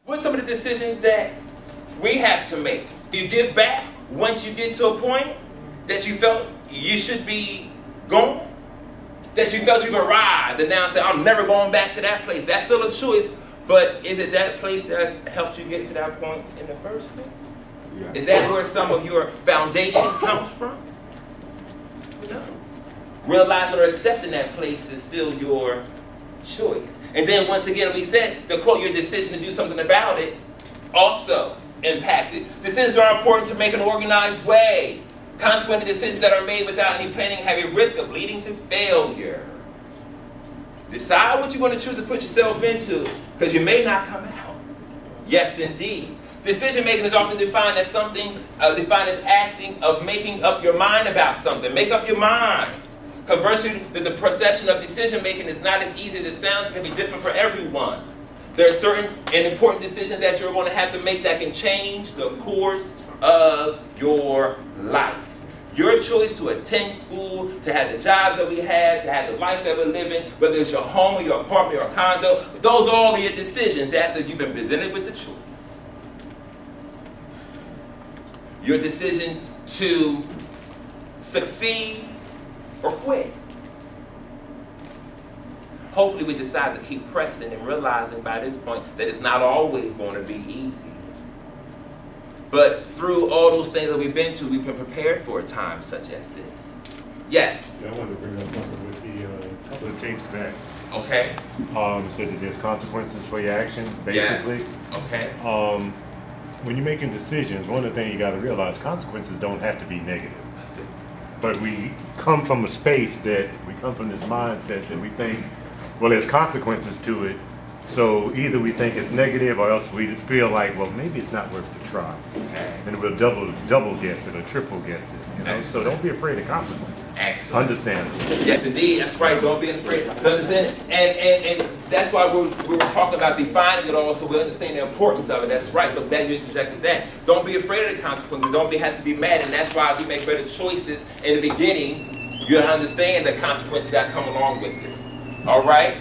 What are some of the decisions that we have to make? You give back once you get to a point that you felt you should be going, that you felt you've arrived, and now say, I'm never going back to that place. That's still a choice, but is it that place that has helped you get to that point in the first place? Yeah. Is that where some of your foundation comes from? Who knows? Realizing or accepting that place is still your choice. And then once again, we said, the quote, your decision to do something about it also impacted. Decisions are important to make an organized way. Consequently, decisions that are made without any planning have a risk of leading to failure. Decide what you're going to choose to put yourself into, because you may not come out. Yes, indeed. Decision making is often defined as acting of making up your mind about something. Make up your mind. Conversely, the procession of decision making is not as easy as it sounds. It can be different for everyone. There are certain and important decisions that you're going to have to make that can change the course of your life. Your choice to attend school, to have the jobs that we have, to have the life that we're living, whether it's your home or your apartment or condo, those are all your decisions after you've been presented with the choice. Your decision to succeed or quit. Hopefully we decide to keep pressing and realizing by this point that it's not always going to be easy. But through all those things that we've been to, we've been prepared for a time such as this. Yes? Yeah, I wanted to bring up something with the couple of tapes back. Okay. Said that there's consequences for your actions, basically. Yes. Okay. When you're making decisions, one of the things you got to realize, consequences don't have to be negative. But we come from a space that, we come from this mindset that we think, well, there's consequences to it. So either we think it's negative or else we feel like, well, maybe it's not worth the try. And we'll double guess it or triple guess it. You know? So don't be afraid of consequences. Excellent. Understand it. Yes, indeed. That's right. Don't be afraid to understand it. And that's why we were talking about defining it all so we understand the importance of it. That's right. So glad you interjected that. Don't be afraid of the consequences. Don't have to be mad. And that's why we make better choices in the beginning. You understand the consequences that come along with it. All right?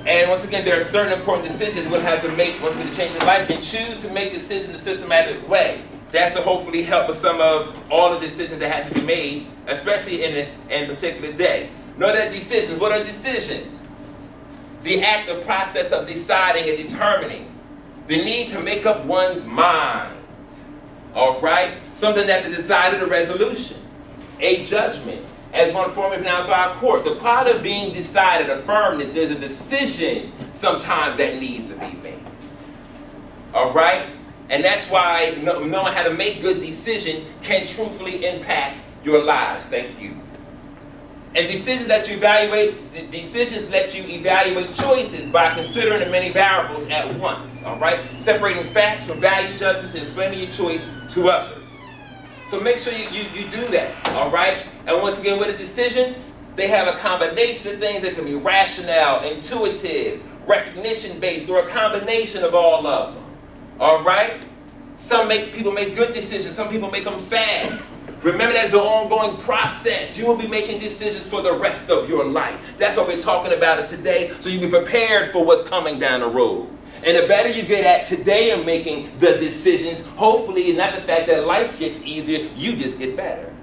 And once again, there are certain important decisions we'll have to make once we change in life, and choose to make decisions in a systematic way. That's to hopefully help with some of all the decisions that have to be made, especially in a particular day. Know that decisions, what are decisions? The active process of deciding and determining. The need to make up one's mind. All right? Something that is decided, a resolution, a judgment, as one form is now by a court. The quality of being decided, a firmness, there's a decision sometimes that needs to be made. All right? And that's why knowing how to make good decisions can truthfully impact your lives. Thank you. And decisions that you evaluate, decisions let you evaluate choices by considering the many variables at once. All right? Separating facts from value judgments and explaining your choice to others. So make sure you do that, all right? And once again, with the decisions, they have a combination of things that can be rational, intuitive, recognition-based, or a combination of all of them, all right? People make good decisions. Some people make them fast. Remember, that's an ongoing process. You will be making decisions for the rest of your life. That's what we're talking about it today, so you'll be prepared for what's coming down the road. And the better you get at today in making the decisions, hopefully, not the fact that life gets easier, you just get better.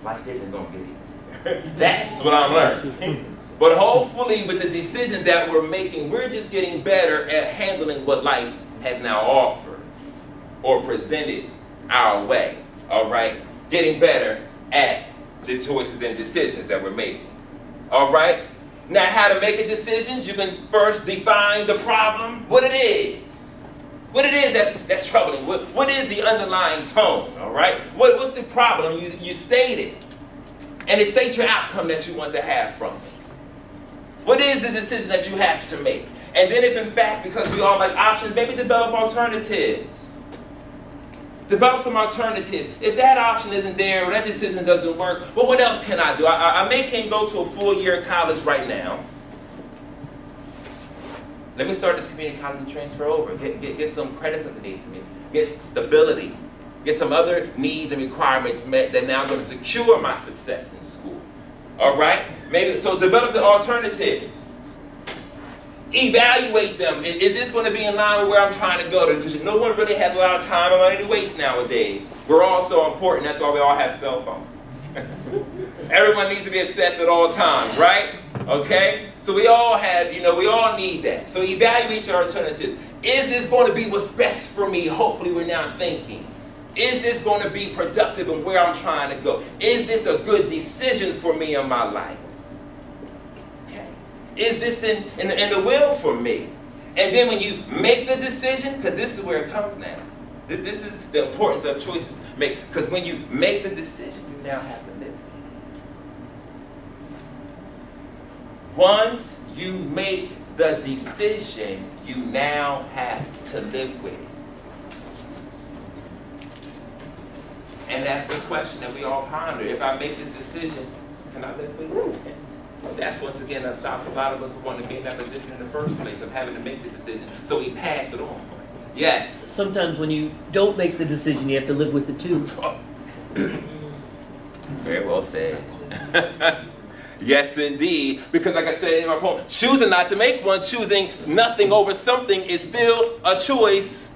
Life isn't going to get easier. That's what I'm learning. But hopefully, with the decisions that we're making, we're just getting better at handling what life has now offered or presented our way. All right? Getting better at the choices and decisions that we're making. All right? Now, how to make a decision, you can first define the problem, what it is. What it is that's troubling. What is the underlying tone, all right? What's the problem? You state it. And it states your outcome that you want to have from it. What is the decision that you have to make? And then if in fact, because we all like options, maybe develop alternatives. Develop some alternatives. If that option isn't there or that decision doesn't work, well, what else can I do? I can't go to a full year of college right now. Let me start at the community college and transfer over. Get some credits underneath me. Get stability. Get some other needs and requirements met that now are going to secure my success in school. All right? Maybe so. Develop the alternatives. Evaluate them. Is this going to be in line with where I'm trying to go? Because no one really has a lot of time or money to waste nowadays. We're all so important. That's why we all have cell phones. Everyone needs to be assessed at all times, right? Okay? So we all have, we all need that. So evaluate your alternatives. Is this going to be what's best for me? Hopefully we're now thinking. Is this going to be productive in where I'm trying to go? Is this a good decision for me in my life? Okay. Is this in the will for me? And then when you make the decision, because this is where it comes now. This is the importance of choices. Because when you make the decision, you now have to live it. Once you make the decision, you now have to live with it. And that's the question that we all ponder. If I make this decision, can I live with it? That's once again that stops a lot of us who want to be in that position in the first place of having to make the decision. So we pass it on. Yes. Sometimes when you don't make the decision, you have to live with it too. Very well said. Yes, indeed. Because like I said in my poem, choosing not to make one, choosing nothing over something is still a choice.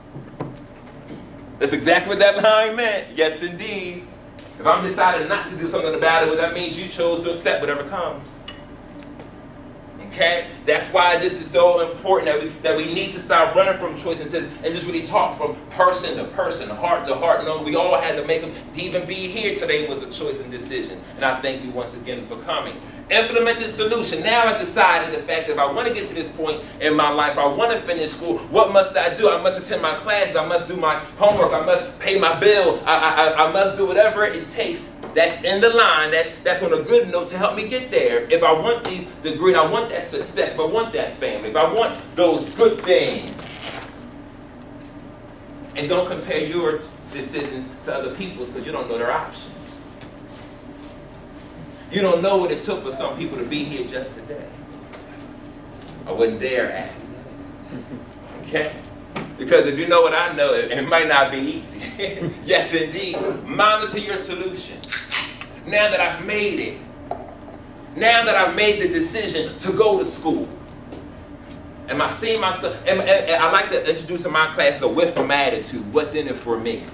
That's exactly what that line meant. Yes, indeed. If I'm deciding not to do something about it, well, that means you chose to accept whatever comes. Okay? That's why this is so important that we need to start running from choices and just really talk from person to person, heart to heart. No, we all had to make them. To even be here today was a choice and decision. And I thank you once again for coming. Implement the solution. Now I decided the fact that if I want to get to this point in my life, I want to finish school, what must I do? I must attend my classes. I must do my homework. I must pay my bill. I must do whatever it takes. That's in the line. That's on a good note to help me get there. If I want the degree, I want that success, if I want that family, if I want those good things. And don't compare your decisions to other people's because you don't know their options. You don't know what it took for some people to be here just today. I wouldn't dare ask. Okay? Because if you know what I know, it might not be easy. Yes, indeed. Monitor your solution. Now that I've made it, now that I've made the decision to go to school, am I seeing myself? And I like to introduce in my classes a with from attitude. What's in it for me?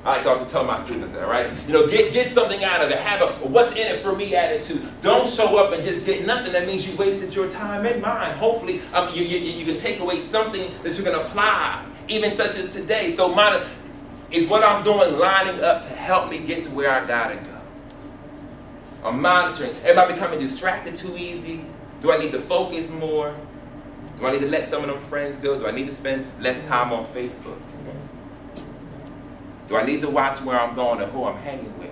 I like to often tell my students that, right? Get something out of it. Have a what's in it for me attitude. Don't show up and just get nothing. That means you wasted your time and mine. Hopefully, you can take away something that you can apply, even such as today. So mine is what I'm doing lining up to help me get to where I gotta go. I'm monitoring. Am I becoming distracted too easy? Do I need to focus more? Do I need to let some of them friends go? Do I need to spend less time on Facebook? Do I need to watch where I'm going and who I'm hanging with?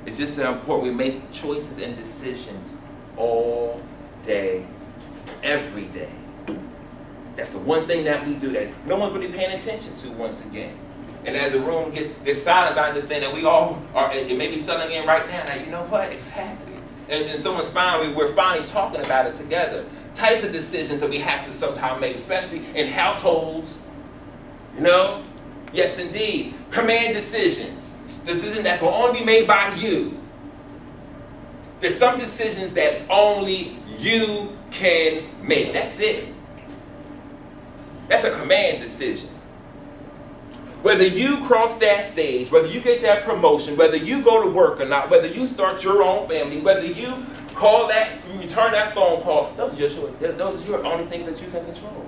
It's just so important we make choices and decisions all day, every day. That's the one thing that we do that no one's really paying attention to once again. And as the room gets this silence, I understand that we all are, it may be settling in right now. Now, you know what? Exactly. And someone's we're finally talking about it together. Types of decisions that we have to sometime make, especially in households. Yes, indeed. Command decisions. Decisions that can only be made by you. There's some decisions that only you can make. That's it. That's a command decision. Whether you cross that stage, whether you get that promotion, whether you go to work or not, whether you start your own family, whether you return that phone call, those are your choices. Those are your only things that you can control.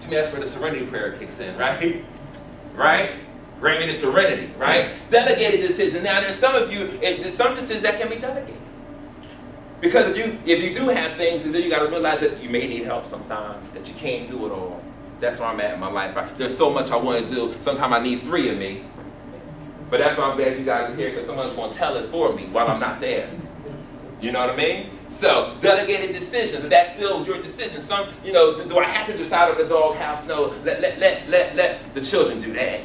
To me, that's where the serenity prayer kicks in, right? Right? Grant me the serenity, right? Delegated decisions. Now, there's some of you, there's some decisions that can be delegated. Because if you do have things, then you got to realize that you may need help sometimes, that you can't do it all. That's where I'm at in my life. There's so much I want to do. Sometimes I need 3 of me. But that's why I'm glad you guys are here, because someone's going to tell us for me while I'm not there. You know what I mean? So, delegated decisions, that's still your decision. Some, do I have to decide on the doghouse? No, let the children do that.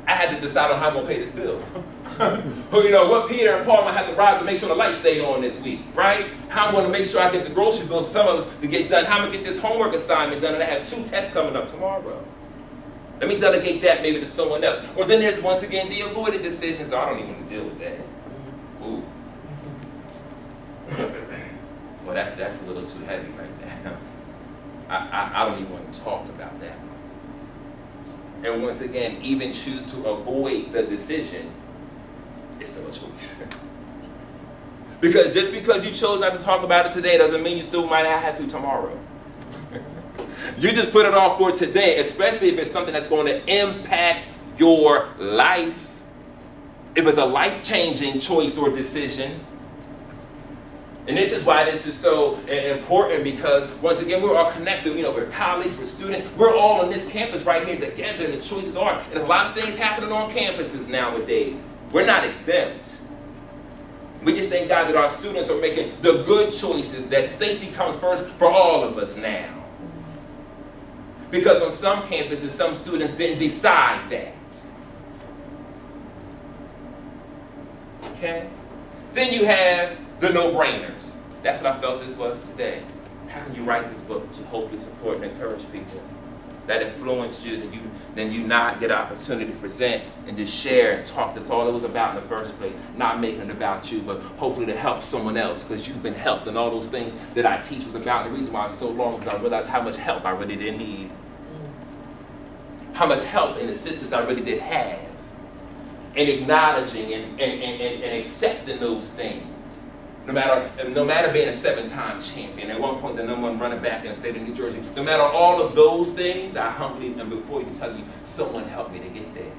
I had to decide on how I'm going to pay this bill. What Peter and Paul might have to ride to make sure the lights stay on this week, right? How I'm going to make sure I get the grocery bills, some of us, to get done. How I'm going to get this homework assignment done, and I have 2 tests coming up tomorrow. Let me delegate that maybe to someone else. Or then there's, once again, the avoided decisions. So I don't even want to deal with that. Ooh. Well, that's a little too heavy right now. I don't even want to talk about that. And once again, even choose to avoid the decision, it's still a choice. Because just because you chose not to talk about it today doesn't mean you still might not have to tomorrow. You just put it off for today, especially if it's something that's going to impact your life. If it's a life-changing choice or decision. And this is why this is so important, because once again, we're all connected. You know, we're colleagues, we're students. We're all on this campus right here together, and the choices are. And there's a lot of things happening on campuses nowadays. We're not exempt. We just thank God that our students are making the good choices, that safety comes first for all of us now. Because on some campuses, some students didn't decide that. Okay? Then you have the no-brainers. That's what I felt this was today. How can you write this book to hopefully support and encourage people that influenced you, then you not get an opportunity to present and just share and talk? That's all it was about in the first place. Not making it about you, but hopefully to help someone else, because you've been helped, and all those things that I teach was about. And the reason why it's so long is because I realized how much help I really did need. How much help and assistance I really did have. And acknowledging and accepting those things. No matter being a 7-time champion, at one point the #1 running back in the state of New Jersey, no matter all of those things, I humbly and before you tell you, someone helped me to get there.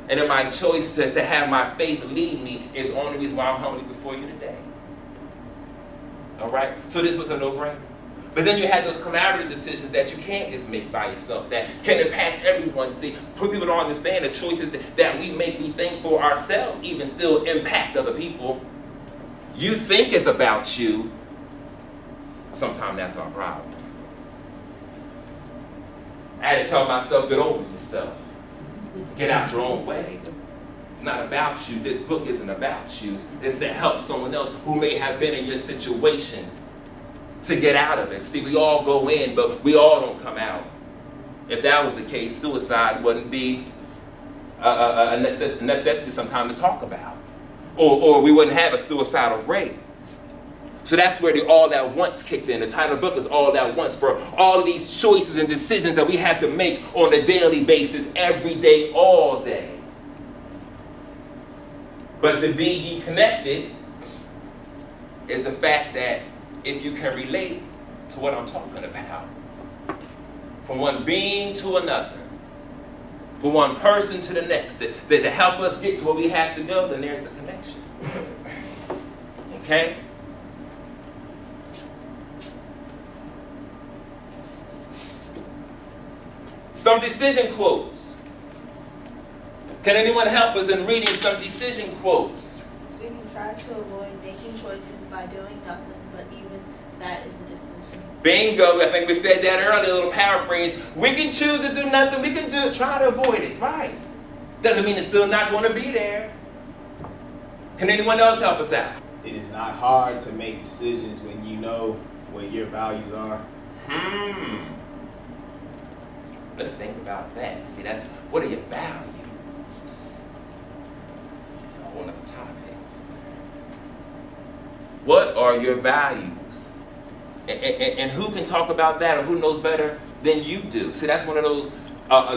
And in my choice to have my faith lead me is the only reason why I'm humbly before you today. All right? So this was a no-brainer. But then you had those collaborative decisions that you can't just make by yourself, that can impact everyone. See, people don't understand the choices that we make, we think for ourselves, even still impact other people. You think it's about you. Sometimes that's our problem. I had to tell myself, get over yourself. Get out your own way. It's not about you. This book isn't about you. It's to help someone else who may have been in your situation to get out of it. See, we all go in, but we all don't come out. If that was the case, suicide wouldn't be a necessity sometime to talk about. Or we wouldn't have a suicidal rate. So that's where the all at once kicked in. The title of the book is All at Once, for all of these choices and decisions that we have to make on a daily basis, every day, all day. But the being connected is the fact that if you can relate to what I'm talking about, from one being to another, from one person to the next, to help us get to where we have to go, then there's a connection. Okay? Some decision quotes. Can anyone help us in reading some decision quotes? We can try to avoid making choices by doing nothing, but even that is a decision. Bingo, I think we said that earlier, a little paraphrase. We can choose to do nothing, we can try to avoid it, right? Doesn't mean it's still not going to be there. Can anyone else help us out? It is not hard to make decisions when you know what your values are. Let's think about that. See, that's, what are your values? It's a whole other topic. What are your values? And who can talk about that, or who knows better than you do? See, that's one of those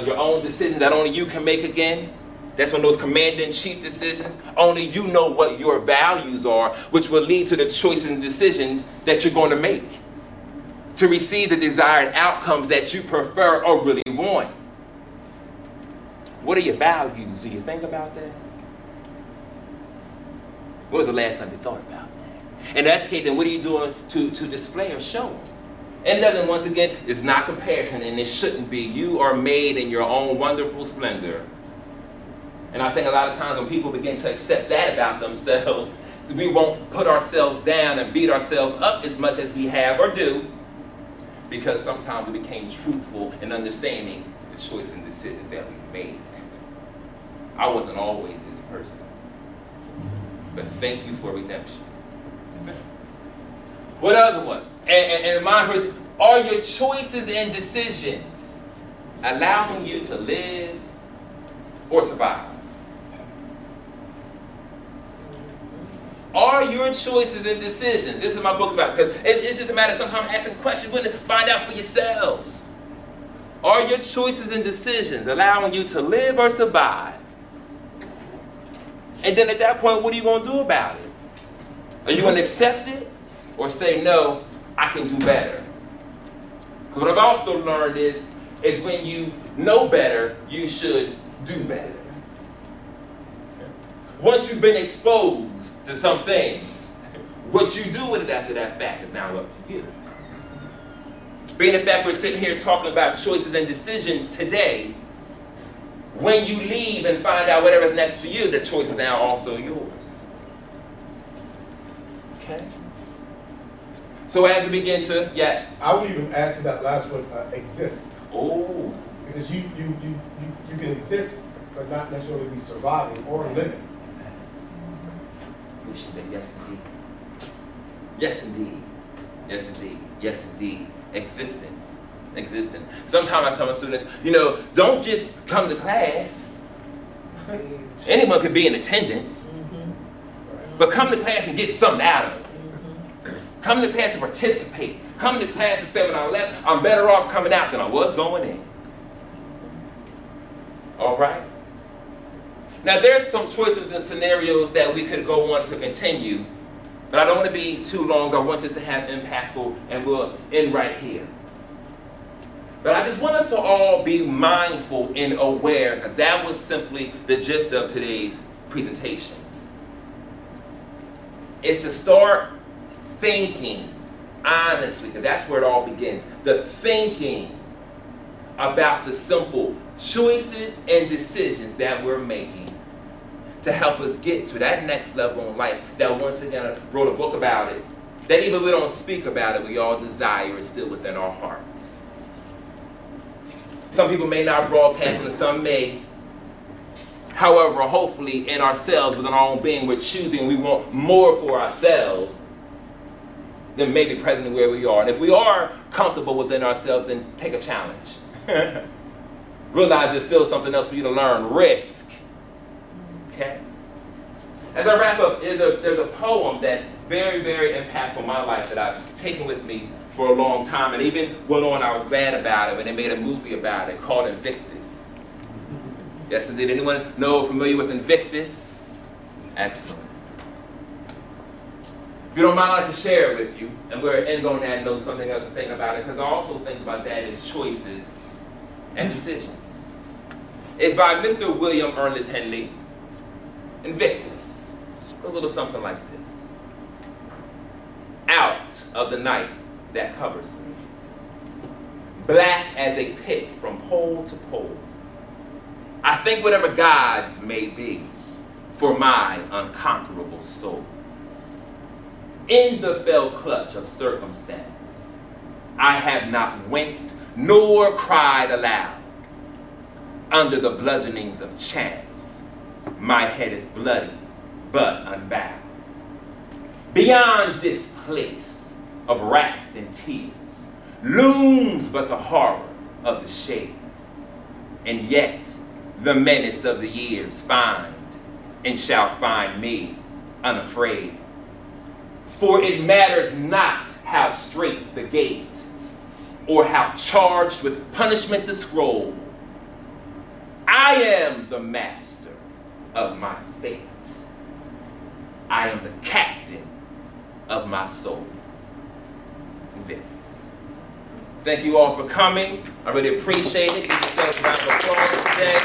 your own decisions that only you can make again. That's one of those commander-in-chief decisions. Only you know what your values are, which will lead to the choices and decisions that you're going to make to receive the desired outcomes that you prefer or really want. What are your values? Do you think about that? When was the last time you thought about that? In that case, then what are you doing to display or show them? And it doesn't, once again, it's not comparison, and it shouldn't be. You are made in your own wonderful splendor. And I think a lot of times when people begin to accept that about themselves, we won't put ourselves down and beat ourselves up as much as we have or do, because sometimes we became truthful in understanding the choices and decisions that we made. I wasn't always this person. But thank you for redemption. What other one? And my person, are your choices and decisions allowing you to live or survive? Are your choices and decisions, this is my book about, because it's just a matter of sometimes asking questions, to find out for yourselves. Are your choices and decisions allowing you to live or survive? And then at that point, what are you going to do about it? Are you going to accept it or say, no, I can do better? Because what I've also learned is when you know better, you should do better. Once you've been exposed to some things, what you do with it after that fact is now up to you. Being the fact we're sitting here talking about choices and decisions today, when you leave and find out whatever's next for you, the choice is now also yours. Okay? So as we begin to, yes? I would even add to that last one, exist. Oh. Because you can exist, but not necessarily be surviving or living. We should say yes indeed. Yes indeed. Yes indeed. Yes indeed. Existence. Existence. Sometimes I tell my students, don't just come to class. Anyone could be in attendance. But come to class and get something out of it. Come to class to participate. Come to class and say when I left, I'm better off coming out than I was going in. All right? Now there's some choices and scenarios that we could go on to continue, but I don't want to be too long, so I want this to have impactful, and we'll end right here. But I just want us to all be mindful and aware, because that was simply the gist of today's presentation. Is to start thinking honestly, because that's where it all begins. The thinking about the simple choices and decisions that we're making to help us get to that next level in life that once again I wrote a book about it, that even if we don't speak about it, we all desire is still within our hearts. Some people may not broadcast it, and some may. However, hopefully in ourselves, within our own being, we're choosing, we want more for ourselves than maybe presently where we are. And if we are comfortable within ourselves, then take a challenge. Realize there's still something else for you to learn. Risk. Okay? As I wrap up, there's a poem that's very, very impactful in my life that I've taken with me for a long time. And even went on, I was glad about it when they made a movie about it called Invictus. Yes, indeed. Anyone familiar with Invictus? Excellent. If you don't mind, I'd like to share it with you. And we're end on that note, something else to think about it, because I also think about that as choices and decisions. It's by Mr. William Ernest Henley. Invictus. It goes a little something like this. Out of the night that covers me, black as a pit from pole to pole, I think whatever gods may be for my unconquerable soul. In the fell clutch of circumstance, I have not winced nor cried aloud. Under the bludgeonings of chance, my head is bloody but unbowed. Beyond this place of wrath and tears looms but the horror of the shade, and yet the menace of the years find and shall find me unafraid. For it matters not how straight the gate, or how charged with punishment the scroll. I am the master of my fate. I am the captain of my soul. Invictus. Thank you all for coming. I really appreciate it. Give yourselves a round of applause today.